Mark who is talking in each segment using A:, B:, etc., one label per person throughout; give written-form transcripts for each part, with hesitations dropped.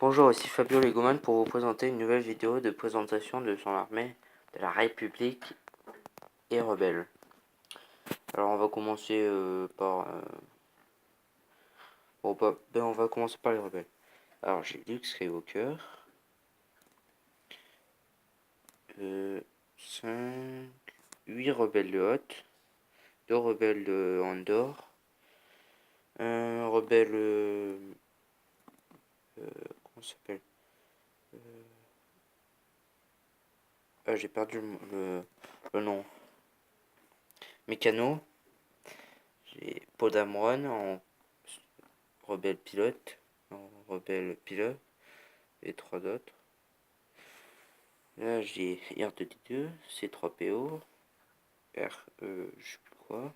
A: Bonjour, ici Fabio Legoman pour vous présenter une nouvelle vidéo de présentation de son armée de la République et rebelle. Alors on va commencer par... on va commencer par les rebelles. Alors j'ai Luke Skywalker. 5... 8 rebelles de Hoth. 2 rebelles de Andor. Un rebelle... comment ça s'appelle j'ai perdu le nom. Mécano. J'ai Podamron en rebelle pilote. En rebelle pilote. Et 3 autres. Là j'ai R2D2, C3PO, je sais plus quoi,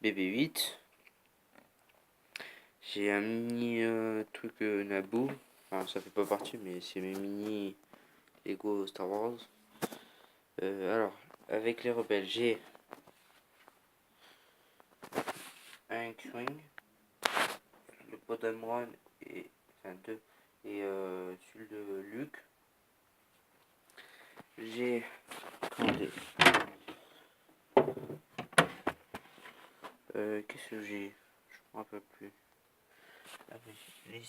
A: BB8. J'ai un mini truc Naboo. Enfin, ça fait pas partie, mais c'est mes mini Lego Star Wars. Alors, avec les rebelles, j'ai un X-Wing, le Podamron et. Enfin, deux. Et celui de Luke. J'ai. Attendez. Qu'est-ce que j'ai? Je me rappelle plus. Ah oui, les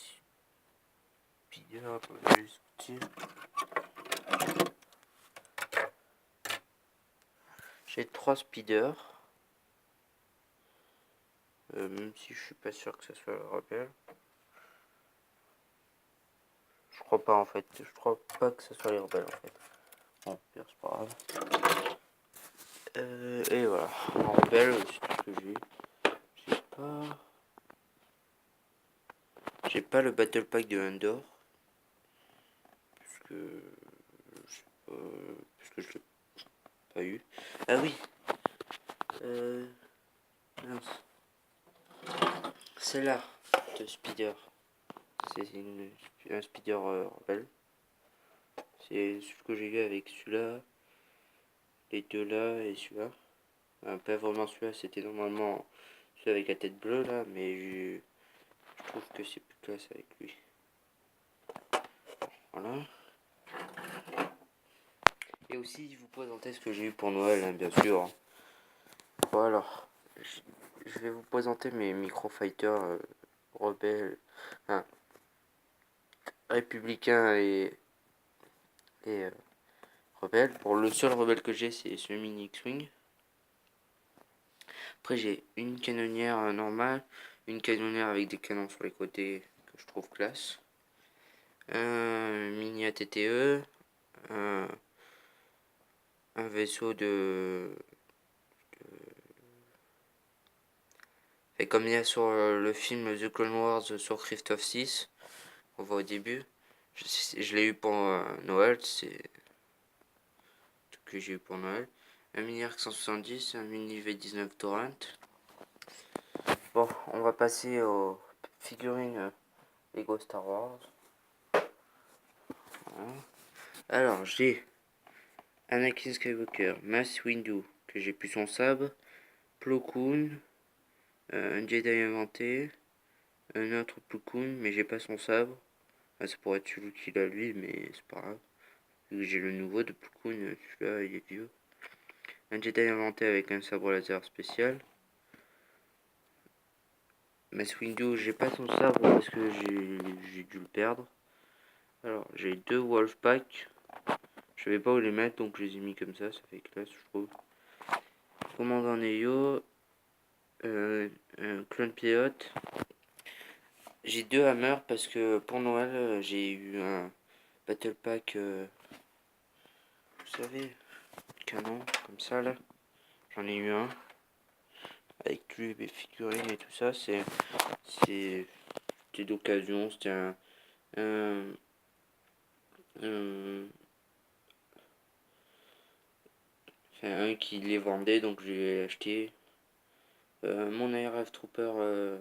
A: speeders, je vais les sortir. J'ai 3 speeders. Même si je suis pas sûr que ça soit le rebelle. Je crois pas en fait. Je crois pas que ce soit les rebelles en fait. Bon, pire, c'est pas grave. Et voilà. En rebelle, c'est tout ce que j'ai. J'ai pas. J'ai pas le Battle Pack de Endor. Puisque. Je sais pas. Puisque je l'ai pas eu. Ah oui. Mince. C'est là. De Speeder. C'est un Speeder rebelle. C'est ce que j'ai eu avec celui-là. Les deux là et celui-là. Pas vraiment celui-là, c'était normalement celui avec la tête bleue là, mais je trouve que c'est plus classe avec lui. Voilà. Et aussi vous présenter ce que j'ai eu pour Noël, hein, bien sûr. Bon alors, je vais vous présenter mes microfighters rebelles, enfin, républicains et rebelles. Pour le seul rebelle que j'ai, c'est ce mini X-Wing. Après j'ai une canonnière normale, une canonnière avec des canons sur les côtés que je trouve classe. Un mini ATTE, un vaisseau et comme il y a sur le film The Clone Wars sur Christophe 6, on voit au début, je l'ai eu pour Noël, c'est tout que j'ai eu pour Noël. Un mini Arc 170, un mini V19 Torrent. Bon, on va passer aux figurines Lego Star Wars. Voilà. Alors, j'ai Anakin Skywalker, Mace Windu, que j'ai plus son sabre, Plo Koon, un Jedi inventé, un autre Plo Koon, mais j'ai pas son sabre. Ah, ça pourrait être celui qu'il a lui, mais c'est pas grave. Vu que j'ai le nouveau de Plo Koon, celui-là il est vieux. Un Jedi inventé avec un sabre laser spécial. Mace Windu, j'ai pas son sabre parce que j'ai dû le perdre. Alors, j'ai 2 Wolfpack. Je savais pas où les mettre, donc je les ai mis comme ça fait classe, je trouve. Commandant Neo, un clone pilote. J'ai 2 hammers parce que pour Noël, j'ai eu un Battle Pack, vous savez, canon, comme ça là. J'en ai eu un. Avec lui, mes figurines et tout ça, c'était d'occasion, c'était un, enfin, un qui les vendait, donc je l'ai acheté. Mon ARF Trooper,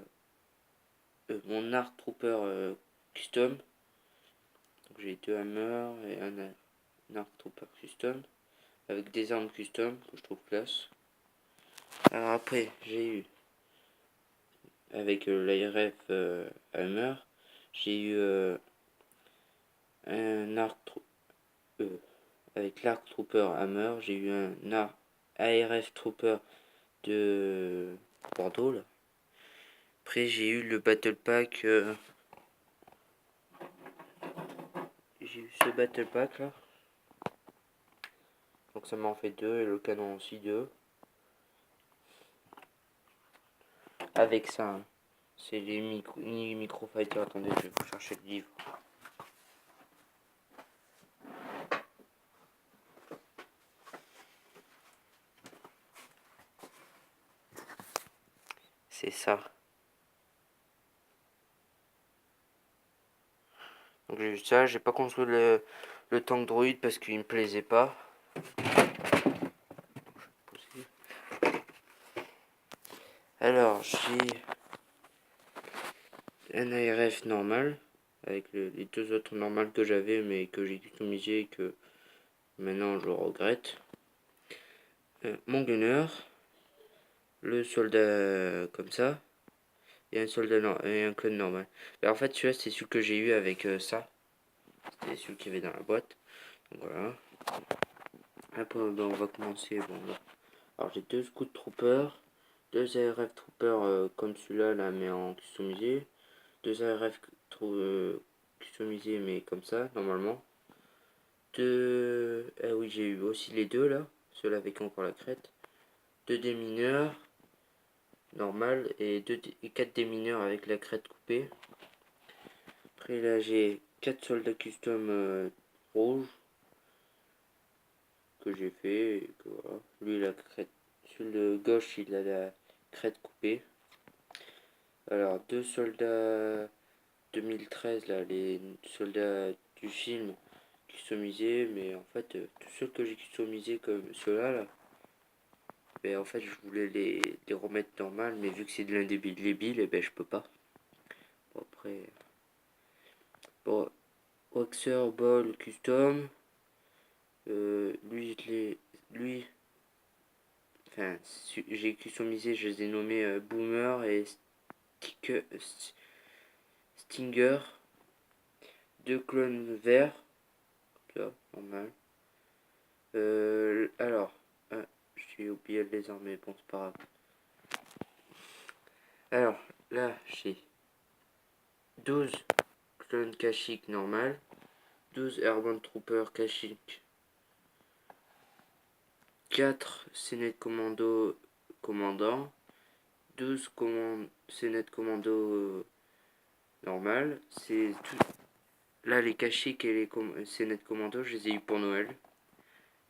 A: mon Art Trooper custom. Donc j'ai 2 hammers et un Art Trooper custom avec des armes custom que je trouve classe. Alors après, j'ai eu avec l'ARF Hammer, j'ai eu avec l'Arc Trooper Hammer. J'ai eu un ARF Trooper de Bordeaux là. Après j'ai eu le Battle Pack. J'ai eu ce Battle Pack là. Donc ça m'en fait deux et le canon aussi deux. Avec ça, hein. C'est les micro fighters. Attendez, je vais vous chercher le livre. C'est ça. Donc j'ai eu ça. J'ai pas construit le tank droïde parce qu'il me plaisait pas. Alors j'ai un ARF normal avec les deux autres normales que j'avais mais que j'ai customisé et que maintenant je regrette. Mon gunner, le soldat comme ça et un soldat et un clone normal. Mais en fait celui-là c'est celui que j'ai eu avec ça. C'était celui qu'il y avait dans la boîte. Donc voilà. Après on va commencer. Bon, alors j'ai deux Scout Troopers, deux ARF Troopers comme celui-là là mais en customisé. Deux ARF customisés mais comme ça normalement. Ah oui, j'ai eu aussi les deux là, ceux-là avec encore la crête. Deux démineurs normal et quatre démineurs avec la crête coupée. Après là j'ai quatre soldats custom rouges que j'ai fait et que voilà. Lui la crête, celui de gauche il a la crête coupée. Alors deux soldats 2013 là, les soldats du film customisés, mais en fait tous ceux que j'ai customisés comme ceux-là là, mais en fait je voulais les remettre normal, mais vu que c'est de l'indélébile, et ben je peux pas. Bon après, bon, Waxer Ball Custom, lui, enfin j'ai customisé, je les ai nommés Boomer et Stinger, deux clones verts, là, normal. Alors, j'ai oublié le lézard, mais bon, c'est pas grave. Alors, là, j'ai 12 clones Kashyyyk normal, 12 Airborne Trooper Kashyyyk, 4 Sénètes Commando commandant, 12 Sénètes Commando normal. C'est tout. Là, les Kashyyyk et les Sénètes Commando, je les ai eu pour Noël.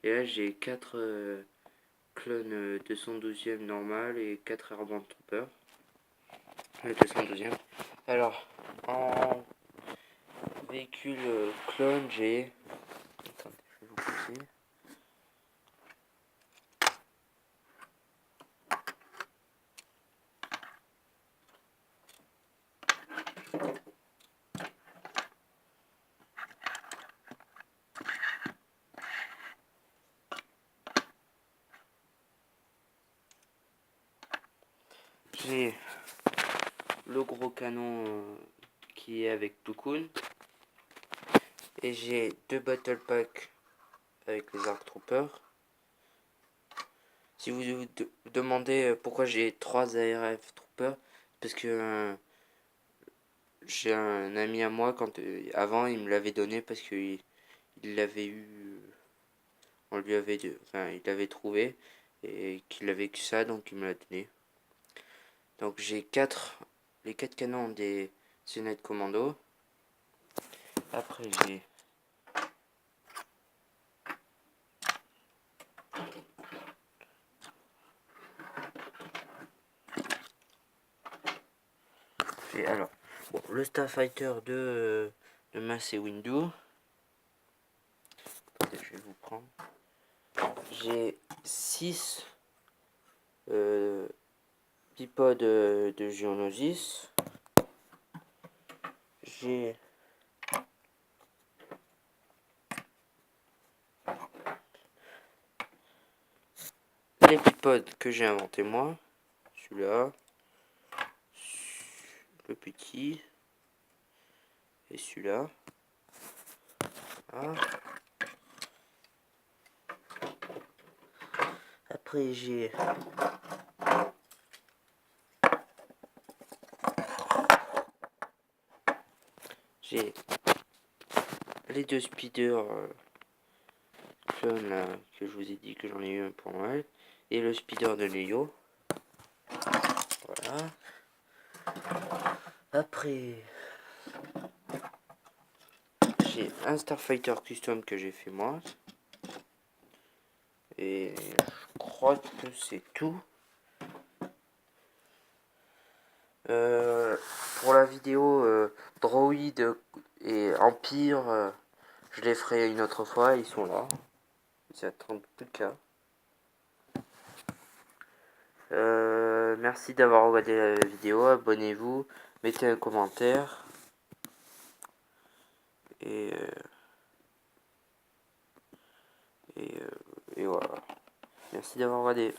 A: Et là, j'ai 4 clones 212e normal et 4 Airborne Trooper. Le 212e. Alors, en véhicule clone, j'ai. Attendez, je vais vous pousser. J'ai le gros canon qui est avec Plo Koon. Et j'ai deux Battle Pack avec les Arc Troopers. Si vous vous demandez pourquoi j'ai 3 ARF Troopers, parce que j'ai un ami à moi, avant il me l'avait donné parce qu'il l'avait eu, on lui avait, enfin il l'avait trouvé et qu'il avait que ça, donc il me l'a donné. Donc j'ai les 4 canons des Sénètes Commando. Après j'ai alors bon, le Starfighter de Mace Windu. Attendez, je vais vous prendre. J'ai 6 bipodes de Geonosis. J'ai les bipodes que j'ai inventé moi. Celui-là, le petit et celui-là. Ah. Après j'ai les deux speeders clones là, que je vous ai dit que j'en ai eu un pour Noël, et le speeder de Léo. Voilà. Après j'ai un Starfighter custom que j'ai fait moi. Et je crois que c'est tout. Pour la vidéo Droid et Empire, je les ferai une autre fois, ils sont là. Ils attendent plus qu'à. Merci d'avoir regardé la vidéo, abonnez-vous, mettez un commentaire. Et, et voilà. Merci d'avoir regardé.